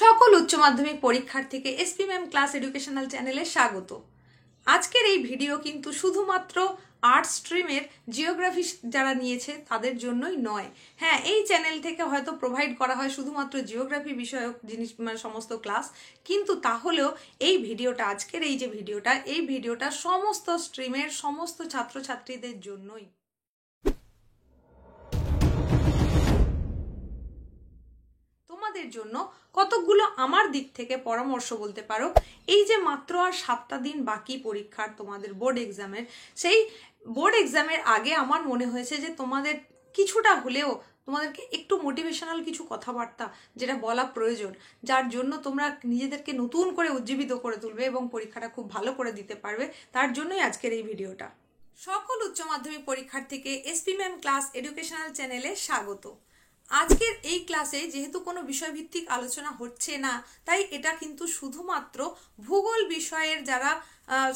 সকল উচ্চ মাধ্যমিক পরীক্ষার্থীকে এসপি ম্যাম ক্লাস এডুকেশনাল চ্যানেলে স্বাগত। আজকের এই ভিডিও কিন্তু শুধুমাত্র আর্টস স্ট্রিমের জিওগ্রাফি যারা নিয়েছে তাদের জন্যই নয়। হ্যাঁ, এই চ্যানেল থেকে হয়তো প্রোভাইড করা হয় শুধুমাত্র জিওগ্রাফি বিষয়ক জিনিস মানে সমস্ত ক্লাস, কিন্তু তাহলেও এই ভিডিওটা আজকের এই ভিডিওটা সমস্ত স্ট্রিমের সমস্ত ছাত্রছাত্রীদের জন্যই। তোমাদের জন্য কতকগুলো আমার দিক থেকে পরামর্শ বলতে পারো। এই যে মাত্র আর 7টা দিন বাকি পরীক্ষার তোমাদের বোর্ড এক্সামের, সেই বোর্ড এক্সামের আগে আমার মনে হয়েছে যে তোমাদের কিছুটা হলেও তোমাদেরকে একটু মোটিভেশনাল কিছু কথাবার্তা যেটা বলা প্রয়োজন, যার জন্য তোমরা নিজেদেরকে নতুন করে উজ্জীবিত করে তুলবে এবং পরীক্ষাটা খুব ভালো করে দিতে পারবে। তার জন্যই আজকের এই ভিডিওটা। সকল উচ্চ মাধ্যমিক পরীক্ষার্থীকে এসপি ম্যাম ক্লাস এডুকেশনাল চ্যানেলে স্বাগত। আজকের এই ক্লাসে যেহেতু কোনো বিষয়ভিত্তিক আলোচনা হচ্ছে না, তাই এটা কিন্তু শুধুমাত্র ভূগোল বিষয়ের যারা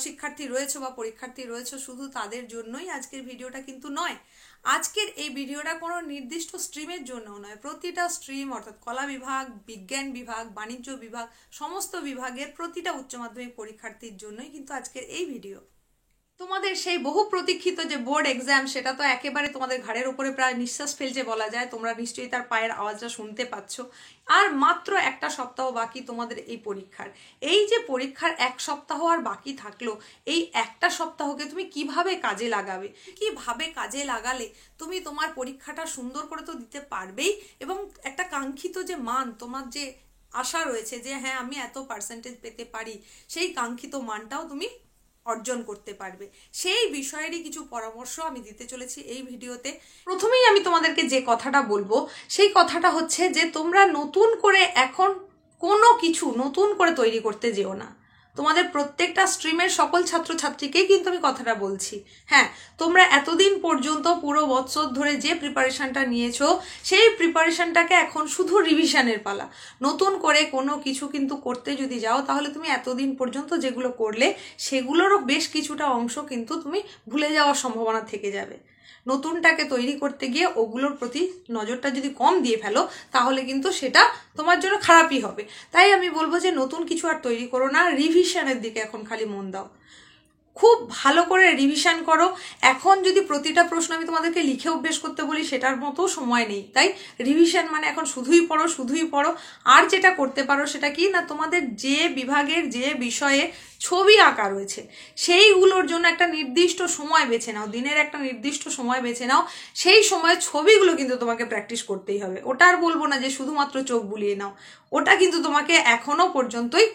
শিক্ষার্থী রয়েছে বা পরীক্ষার্থী রয়েছে শুধু তাদের জন্যই আজকের ভিডিওটা কিন্তু নয়। আজকের এই ভিডিওটা কোনো নির্দিষ্ট স্ট্রিমের জন্যও নয়, প্রতিটা স্ট্রিম অর্থাৎ কলা বিভাগ, বিজ্ঞান বিভাগ, বাণিজ্য বিভাগ, সমস্ত বিভাগের প্রতিটা উচ্চ মাধ্যমিক পরীক্ষার্থীর জন্যই কিন্তু আজকের এই ভিডিও। তোমাদের সেই বহু প্রতীক্ষিত যে বোর্ড এক্সাম, সেটা তো একেবারে তোমাদের ঘাড়ের উপরে প্রায় নিঃশ্বাস ফেলছে বলা যায়। তোমরা নিশ্চয়ই তার পায়ের আওয়াজটা শুনতে পাচ্ছ। আর মাত্র একটা সপ্তাহ বাকি তোমাদের এই পরীক্ষার। এই যে পরীক্ষার এক সপ্তাহ আর বাকি থাকলো, এই একটা সপ্তাহকে তুমি কিভাবে কাজে লাগাবে, কিভাবে কাজে লাগালে তুমি তোমার পরীক্ষাটা সুন্দর করে তো দিতে পারবেই, এবং একটা কাঙ্ক্ষিত যে মান, তোমার যে আশা রয়েছে যে হ্যাঁ আমি এত পার্সেন্টেজ পেতে পারি, সেই কাঙ্ক্ষিত মানটাও তুমি অর্জন করতে পারবে, সেই বিষয়েরই কিছু পরামর্শ আমি দিতে চলেছি এই ভিডিওতে। প্রথমেই আমি তোমাদেরকে যে কথাটা বলবো সেই কথাটা হচ্ছে যে তোমরা নতুন করে এখন কোনো কিছু নতুন করে তৈরি করতে যেও না। তোমাদের প্রত্যেকটা স্ট্রিমের সকল ছাত্রছাত্রীকেই কিন্তু আমি কথাটা বলছি। হ্যাঁ, তোমরা এতদিন পর্যন্ত পুরো বছর ধরে যে প্রিপারেশনটা নিয়েছো, সেই প্রিপারেশনটাকে এখন শুধু রিভিশনের পালা। নতুন করে কোনো কিছু কিন্তু করতে যদি যাও, তাহলে তুমি এতদিন পর্যন্ত যেগুলো করলে সেগুলোরও বেশ কিছুটা অংশ কিন্তু তুমি ভুলে যাওয়ার সম্ভাবনা থেকে যাবে। নতুনটাকে তৈরি করতে গিয়ে ওগুলোর প্রতি নজরটা যদি কম দিয়ে ফেলো, তাহলে কিন্তু সেটা তোমার জন্য খারাপই হবে। তাই আমি বলবো যে নতুন কিছু আর তৈরি করো না, রিভিশনের দিকে এখন খালি মন দাও। খুব ভালো করে রিভিশন করো। এখন যদি প্রতিটা প্রশ্ন আমি তোমাদেরকে লিখে অভ্যেস করতে বলি, সেটার মতো সময় নেই। তাই রিভিশন মানে এখন শুধুই পড়ো। আর যেটা করতে পারো সেটা কি না, তোমাদের যে বিভাগের যে বিষয়ে ছবি আঁকা রয়েছে সেইগুলোর জন্য একটা নির্দিষ্ট সময় বেছে নাও, দিনের একটা নির্দিষ্ট সময় বেছে নাও। সেই সময় ছবিগুলো কিন্তু তোমাকে প্র্যাকটিস করতেই হবে। ওটা আর বলবো না যে শুধুমাত্র চোখ বুলিয়ে নাও, ওটা কিন্তু তোমাকে এখনো পর্যন্তই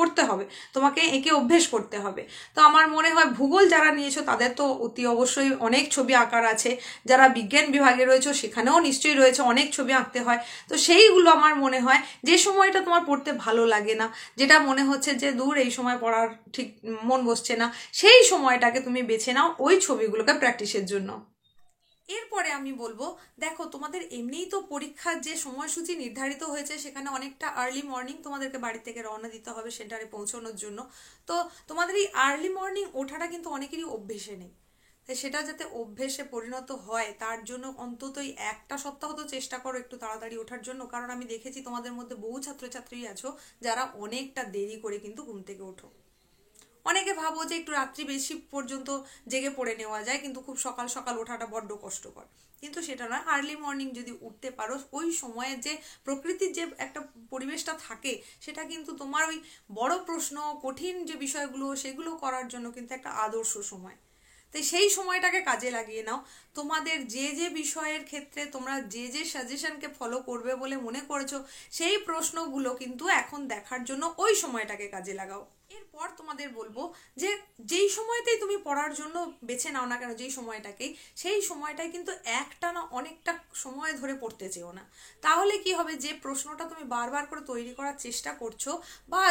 করতে হবে, তোমাকে এঁকে অভ্যেস করতে হবে। তো আমার মনে হয় ভূগোল যারা নিয়েছো তাদের তো অতি অবশ্যই অনেক ছবি আঁকার আছে। যারা বিজ্ঞান বিভাগে রয়েছে সেখানেও নিশ্চয়ই রয়েছে, অনেক ছবি আঁকতে হয়। তো সেইগুলো আমার মনে হয় যে সময়টা তোমার পড়তে ভালো লাগে না, যেটা মনে হচ্ছে যে দূর এই সময় পড়ার ঠিক মন বসছে না, সেই সময়টাকে তুমি বেছে নাও ওই ছবিগুলোকে প্র্যাকটিসের জন্য। এরপরে আমি বলবো, দেখো তোমাদের এমনিই তো পরীক্ষার যে সময়সূচি নির্ধারিত হয়েছে, সেখানে অনেকটা আর্লি মর্নিং তোমাদেরকে বাড়ি থেকে রওনা দিতে হবে সেন্টারে পৌঁছানোর জন্য। তো তোমাদের এই আর্লি মর্নিং ওঠাটা কিন্তু অনেকেরই অভ্যেসে নেই। তাই সেটা যাতে অভ্যেসে পরিণত হয়, তার জন্য অন্তত এই একটা সপ্তাহ তো চেষ্টা করো একটু তাড়াতাড়ি ওঠার জন্য। কারণ আমি দেখেছি তোমাদের মধ্যে বহু ছাত্রছাত্রী আছো যারা অনেকটা দেরি করে কিন্তু ঘুম থেকে ওঠো। অনেকে ভাবো যে একটু রাত্রি বেশি পর্যন্ত জেগে পড়ে নেওয়া যায়, কিন্তু খুব সকাল সকাল ওঠাটা বড্ড কষ্টকর। কিন্তু সেটা নয়, আর্লি মর্নিং যদি উঠতে পারো, ওই সময়ে যে প্রকৃতির যে একটা পরিবেশটা থাকে, সেটা কিন্তু তোমার ওই বড় প্রশ্ন, কঠিন যে বিষয়গুলো সেগুলো করার জন্য কিন্তু একটা আদর্শ সময়। তাই সেই সময়টাকে কাজে লাগিয়ে নাও। তোমাদের যে যে বিষয়ের ক্ষেত্রে তোমরা যে যে সাজেশনকে ফলো করবে বলে মনে করেছো, সেই প্রশ্নগুলো কিন্তু এখন দেখার জন্য ওই সময়টাকে কাজে লাগাও। এরপর তোমাদের বলবো যে যেই সময়তেই তুমি পড়ার জন্য বেছে নাও না কেন, যেই সময়টাকেই, সেই সময়টাই কিন্তু একটা না অনেকটা সময় ধরে পড়তে চেও না। তাহলে কি হবে, যে প্রশ্নটা তুমি বারবার করে তৈরি করার চেষ্টা করছো বা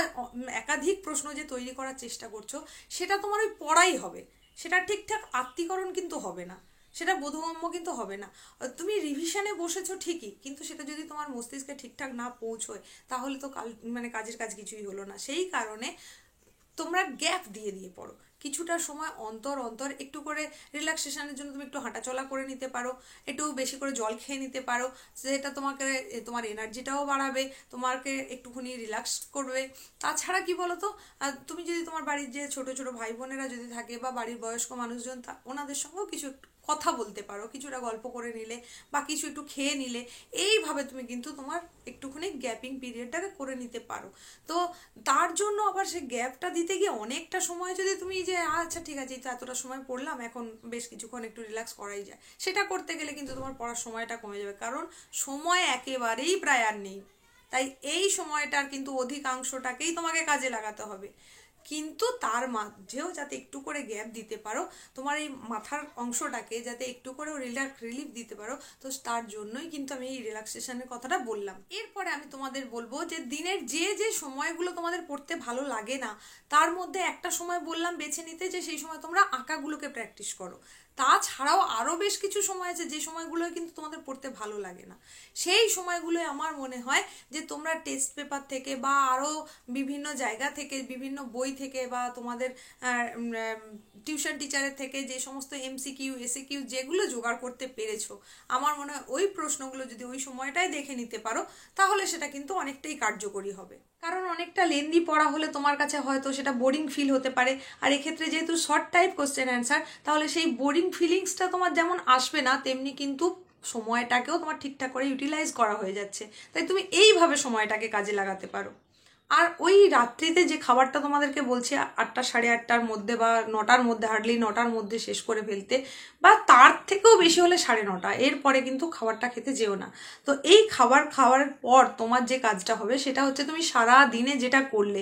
একাধিক প্রশ্ন যে তৈরি করার চেষ্টা করছো, সেটা তোমার ওই পড়াই হবে, সেটা ঠিকঠাক আত্মীকরণ কিন্তু হবে না, সেটা বোধগম্য কিন্তু হবে না। তুমি রিভিশনে বসেছো ঠিকই, কিন্তু সেটা যদি তোমার মস্তিষ্কে ঠিকঠাক না পৌঁছয়, তাহলে তো কাজের কাজ কিছুই হলো না। সেই কারণে তোমরা গ্যাপ দিয়ে দিয়ে পড়ো। কিছুটা সময় অন্তর অন্তর একটু করে রিল্যাক্সেশনের জন্য তুমি একটু হাঁটাচলা করে নিতে পারো, একটু বেশি করে জল খেয়ে নিতে পারো, যেটা তোমাকে তোমার এনার্জিটাও বাড়াবে, তোমাকে একটুখানি রিল্যাক্স করবে। তাছাড়া কি বলো তো, তুমি যদি তোমার বাড়ির যে ছোট ছোট ভাই বোনেরা যদি থাকে বা বাড়ির বয়স্ক মানুষজন, ওনাদের সঙ্গেও কিছু কথা বলতে পারো, কিছুটা গল্প করে নিলে বা কিছু একটু খেয়ে নিলে, এইভাবে তুমি কিন্তু তোমার একটুখানি গ্যাপিং পিরিয়ডটাকে করে নিতে পারো। তো তার জন্য আবার সে গ্যাপটা দিতে গিয়ে অনেকটা সময় যদি তুমি যে আচ্ছা ঠিক আছে, তো এতটা সময় পড়লাম, এখন বেশ কিছুক্ষণ একটু রিল্যাক্স করাই যায়, সেটা করতে গেলে কিন্তু তোমার পড়ার সময়টা কমে যাবে, কারণ সময় একেবারেই প্রায় আর নেই। তাই এই সময়টার কিন্তু অধিকাংশটাকেই তোমাকে কাজে লাগাতে হবে, কিন্তু তার মাঝেও যাতে একটু করে গ্যাপ দিতে পারো, তোমার এই মাথার অংশটাকে যাতে একটু করে রিলিফ দিতে পারো, তো তার জন্যই কিন্তু আমি এই রিল্যাক্সেশনের কথাটা বললাম। এরপরে আমি তোমাদের বলবো যে দিনের যে যে সময়গুলো তোমাদের পড়তে ভালো লাগে না, তার মধ্যে একটা সময় বললাম বেছে নিতে, যে সেই সময় তোমরা আঁকাগুলোকে প্র্যাকটিস করো। তাছাড়াও আরও বেশ কিছু সময় আছে যে সময়গুলোয় কিন্তু তোমাদের পড়তে ভালো লাগে না, সেই সময়গুলোয় আমার মনে হয় যে তোমরা টেস্ট পেপার থেকে বা আরও বিভিন্ন জায়গা থেকে, বিভিন্ন বই থেকে বা তোমাদের টিউশন টিচারের থেকে যে সমস্ত এমসিকিউ এসিকিউ যেগুলো জোগাড় করতে পেরেছো, আমার মনে হয় ওই প্রশ্নগুলো যদি ওই সময়টাই দেখে নিতে পারো, তাহলে সেটা কিন্তু অনেকটাই কার্যকরী হবে। কারণ অনেকটা লেন্দি পড়া হলে তোমার কাছে হয়তো সেটা বোরিং ফিল হতে পারে, আর এক্ষেত্রে যেহেতু শর্ট টাইপ কোশ্চেন অ্যান্সার, তাহলে সেই বোরিং ফিলিংসটা তোমার যেমন আসবে না, তেমনি কিন্তু সময়টাকেও তোমার ঠিকঠাক করে ইউটিলাইজ করা হয়ে যাচ্ছে। তাই তুমি এইভাবে সময়টাকে কাজে লাগাতে পারো। আর ওই রাত্রিতে যে খাবারটা তোমাদেরকে বলছি 8টা সাড়ে 8টার মধ্যে বা 9টার মধ্যে, হার্ডলি 9টার মধ্যে শেষ করে ফেলতে, বা তার থেকেও বেশি হলে 9:30, এরপরে কিন্তু খাবারটা খেতে যেও না। তো এই খাবার খাওয়ার পর তোমার যে কাজটা হবে সেটা হচ্ছে, তুমি সারা দিনে যেটা করলে,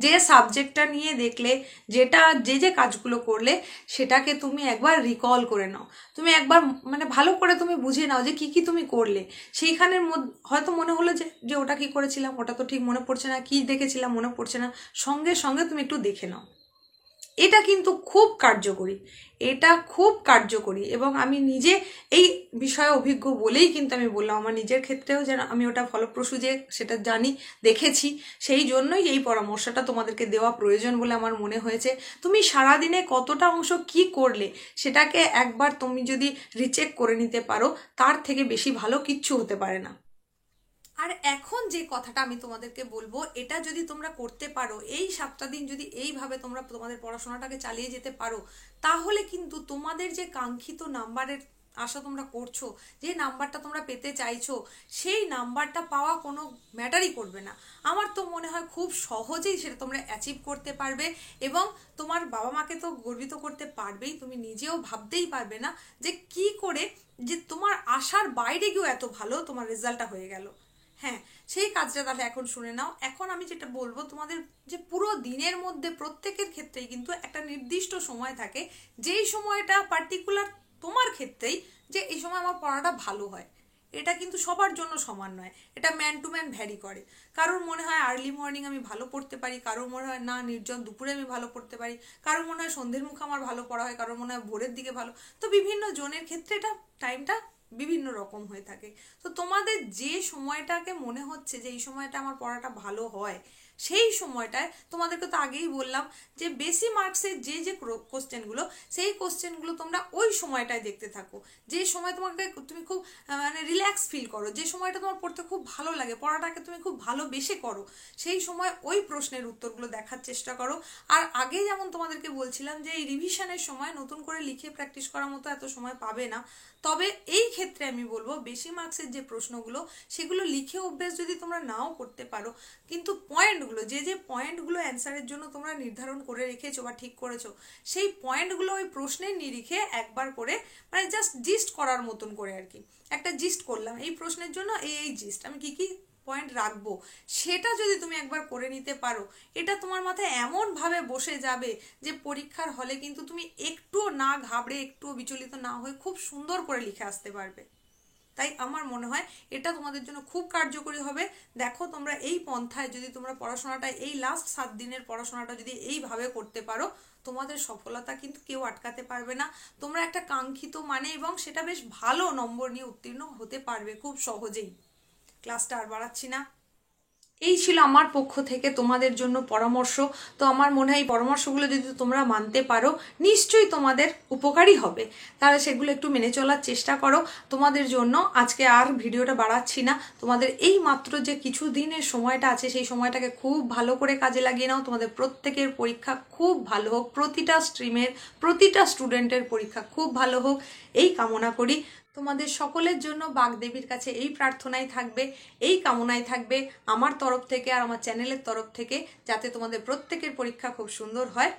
যে সাবজেক্টটা নিয়ে দেখলে, যেটা যে যে কাজগুলো করলে, সেটাকে তুমি একবার রিকল করে নাও। তুমি একবার মানে ভালো করে তুমি বুঝে নাও যে কি কি তুমি করলে। সেইখানের মধ্যে হয়তো মনে হলো যে ওটা কি করেছিলাম, ওটা তো ঠিক মনে পড়ছে না, কি দেখেছিলাম মনে পড়ছে না, সঙ্গে সঙ্গে তুমি একটু দেখে নাও। এটা কিন্তু খুব কার্যকরী, এটা খুব কার্যকরী, এবং আমি নিজে এই বিষয়ে অভিজ্ঞ বলেই কিন্তু আমি বললাম, আমার নিজের ক্ষেত্রেও যেন আমি ওটা ফলপ্রসূ যে সেটা জানি, দেখেছি, সেই জন্যই এই পরামর্শটা তোমাদেরকে দেওয়া প্রয়োজন বলে আমার মনে হয়েছে। তুমি সারাদিনে কতটা অংশ কি করলে সেটাকে একবার তুমি যদি রিচেক করে নিতে পারো, তার থেকে বেশি ভালো কিচ্ছু হতে পারে না। আর এখন যে কথাটা আমি তোমাদেরকে বলবো, এটা যদি তোমরা করতে পারো, এই 7টা দিন যদি এইভাবে তোমরা তোমাদের পড়াশোনাটাকে চালিয়ে যেতে পারো, তাহলে কিন্তু তোমাদের যে কাঙ্ক্ষিত নাম্বারের আশা তোমরা করছো, যে নাম্বারটা তোমরা পেতে চাইছো, সেই নাম্বারটা পাওয়া কোনো ম্যাটারই করবে না। আমার তো মনে হয় খুব সহজেই সেটা তোমরা অ্যাচিভ করতে পারবে, এবং তোমার বাবা মাকে তো গর্বিত করতে পারবেই, তুমি নিজেও ভাবতেই পারবে না যে কি করে যে তোমার আশার বাইরে গিয়েও এত ভালো তোমার রেজাল্টটা হয়ে গেল। হ্যাঁ, সেই কাজটা তাহলে এখন শুনে নাও। এখন আমি যেটা বলবো তোমাদের, যে পুরো দিনের মধ্যে প্রত্যেকের ক্ষেত্রেই কিন্তু একটা নির্দিষ্ট সময় থাকে, যেই সময়টা পার্টিকুলার তোমার ক্ষেত্রেই, যে এই সময় আমার পড়াটা ভালো হয়। এটা কিন্তু সবার জন্য সমান নয়, এটা ম্যান টু ম্যান ভ্যারি করে। কারোর মনে হয় আর্লি মর্নিং আমি ভালো পড়তে পারি, কারোর মনে হয় না নির্জন দুপুরে আমি ভালো পড়তে পারি, কারোর মনে হয় সন্ধ্যের মুখে আমার ভালো পড়া হয়, কারোর মনে হয় ভোরের দিকে ভালো। তো বিভিন্ন জনের ক্ষেত্রে এটা টাইমটা বিভিন্ন রকম হয়ে থাকে। তো তোমাদের যে সময়টাকে মনে হচ্ছে যে এই সময়টা আমার পড়াটা ভালো হয়, সেই সময়টায় তোমাদেরকে তো আগেই বললাম যে বেশি মার্কসের যে যে কোশ্চেনগুলো, সেই কোশ্চেনগুলো তোমরা ওই সময়টায় দেখতে থাকো, যে সময় তোমাকে তুমি খুব মানে রিল্যাক্স ফিল করো, যে সময়টা তোমার পড়তে খুব ভালো লাগে, পড়াটাকে তুমি খুব ভালোবেসে করো, সেই সময় ওই প্রশ্নের উত্তরগুলো দেখার চেষ্টা করো। আর আগে যেমন তোমাদেরকে বলছিলাম যে এই রিভিশনের সময় নতুন করে লিখে প্র্যাকটিস করার মতো এত সময় পাবে না, তবে এই ক্ষেত্রে আমি বলবো বেশি মার্কসের যে প্রশ্নগুলো, সেগুলো লিখে অভ্যেস যদি তোমরা নাও করতে পারো, কিন্তু পয়েন্টগুলো, যে যে পয়েন্টগুলো অ্যান্সারের জন্য তোমরা নির্ধারণ করে রেখেছো বা ঠিক করেছো, সেই পয়েন্টগুলো ওই প্রশ্নের নিরিখে একবার করে, মানে জাস্ট জিস্ট করার মতন করে আর কি, একটা জিস্ট করলাম এই প্রশ্নের জন্য, এই জিস্ট আমি কি কি পয়েন্ট রাখবো, সেটা যদি তুমি একবার করে নিতে পারো, এটা তোমার মাথায় এমনভাবে বসে যাবে যে পরীক্ষার হলে কিন্তু তুমি একটুও না ঘাবড়ে, একটুও বিচলিত না হয়ে খুব সুন্দর করে লিখে আসতে পারবে। তাই আমার মনে হয় এটা তোমাদের জন্য খুব কার্যকরী হবে। দেখো তোমরা এই পন্থায় যদি তোমরা পড়াশোনাটা, এই লাস্ট 7 দিনের পড়াশোনাটা যদি এইভাবে করতে পারো, তোমাদের সফলতা কিন্তু কেউ আটকাতে পারবে না। তোমরা একটা কাঙ্ক্ষিত মানে এবং সেটা বেশ ভালো নম্বর নিয়ে উত্তীর্ণ হতে পারবে খুব সহজেই। ক্লাসটা আর বাড়াচ্ছি না, এই ছিল আমার পক্ষ থেকে তোমাদের জন্য পরামর্শ। তো আমার মনে হয় এই পরামর্শগুলো যদি তোমরা মানতে পারো নিশ্চয়ই তোমাদের উপকারী হবে, তাহলে সেগুলো একটু মেনে চলার চেষ্টা করো। তোমাদের জন্য আজকে আর ভিডিওটা বাড়াচ্ছি না, তোমাদের এই মাত্র যে কিছু দিনের সময়টা আছে সেই সময়টাকে খুব ভালো করে কাজে লাগিয়ে নাও। তোমাদের প্রত্যেকের পরীক্ষা খুব ভালো হোক, প্রতিটা স্ট্রিমের প্রতিটা স্টুডেন্টের পরীক্ষা খুব ভালো হোক এই কামনা করি। তোমাদের সকলের জন্য বাগদেবীর কাছে এই প্রার্থনাই থাকবে, এই কামনাই থাকবে আমার তরফ থেকে আর আমার চ্যানেলের তরফ থেকে, যাতে তোমাদের প্রত্যেকের পরীক্ষা খুব সুন্দর হয়।